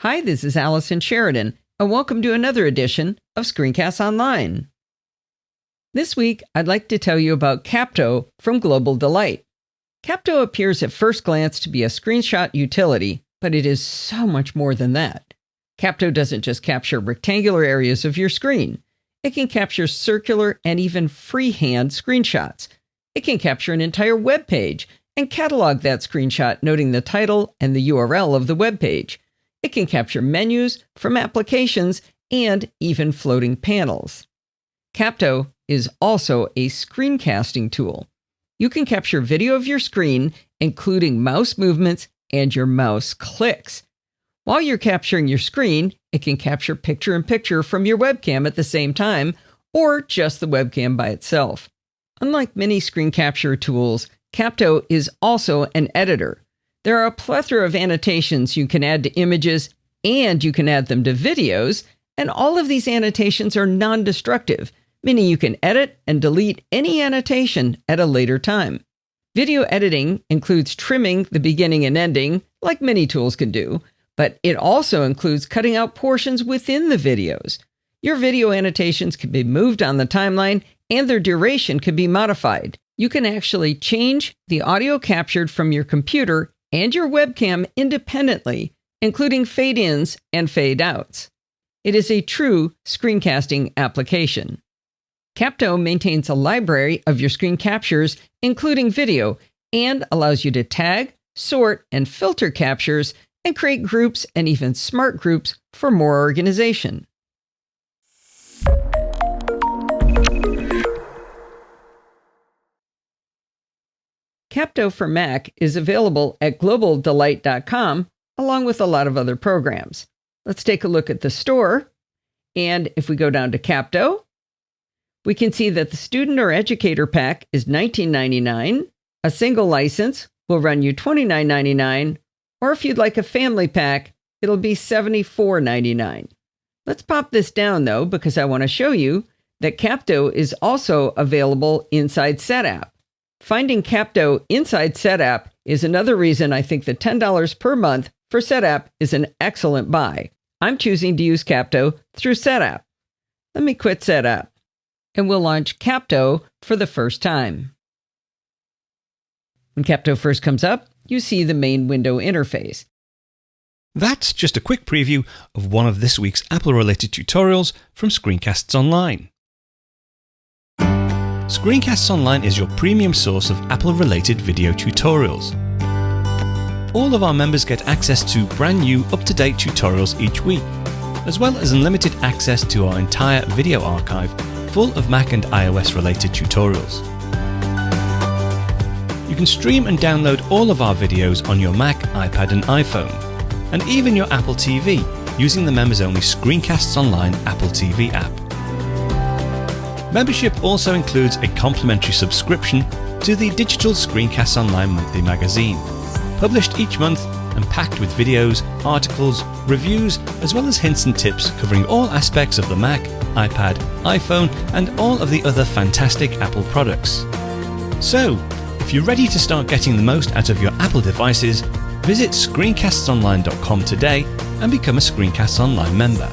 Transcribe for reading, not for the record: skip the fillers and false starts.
Hi, this is Allison Sheridan, and welcome to another edition of Screencast Online. This week, I'd like to tell you about Capto from Global Delight. Capto appears at first glance to be a screenshot utility, but it is so much more than that. Capto doesn't just capture rectangular areas of your screen. It can capture circular and even freehand screenshots. It can capture an entire web page and catalog that screenshot, noting the title and the URL of the web page. It can capture menus from applications and even floating panels. Capto is also a screencasting tool. You can capture video of your screen, including mouse movements and your mouse clicks. While you're capturing your screen, it can capture picture-in-picture from your webcam at the same time, or just the webcam by itself. Unlike many screen capture tools, Capto is also an editor. There are a plethora of annotations you can add to images, and you can add them to videos, and all of these annotations are non-destructive, meaning you can edit and delete any annotation at a later time. Video editing includes trimming the beginning and ending, like many tools can do, but it also includes cutting out portions within the videos. Your video annotations can be moved on the timeline, and their duration can be modified. You can actually change the audio captured from your computer and your webcam independently, including fade-ins and fade-outs. It is a true screencasting application. Capto maintains a library of your screen captures, including video, and allows you to tag, sort, and filter captures, and create groups and even smart groups for more organization. Capto for Mac is available at globaldelight.com, along with a lot of other programs. Let's take a look at the store. And if we go down to Capto, we can see that the student or educator pack is $19.99. A single license will run you $29.99. Or if you'd like a family pack, it'll be $74.99. Let's pop this down, though, because I want to show you that Capto is also available inside SetApp. Finding Capto inside SetApp is another reason I think the $10 per month for SetApp is an excellent buy. I'm choosing to use Capto through SetApp. Let me quit SetApp, and we'll launch Capto for the first time. When Capto first comes up, you see the main window interface. That's just a quick preview of one of this week's Apple-related tutorials from Screencasts Online. Screencasts Online is your premium source of Apple-related video tutorials. All of our members get access to brand new, up-to-date tutorials each week, as well as unlimited access to our entire video archive full of Mac and iOS-related tutorials. You can stream and download all of our videos on your Mac, iPad and iPhone, and even your Apple TV using the members-only Screencasts Online Apple TV app. Membership also includes a complimentary subscription to the digital Screencasts Online monthly magazine, published each month and packed with videos, articles, reviews, as well as hints and tips covering all aspects of the Mac, iPad, iPhone, and all of the other fantastic Apple products. So, if you're ready to start getting the most out of your Apple devices, visit screencastsonline.com today and become a Screencasts Online member.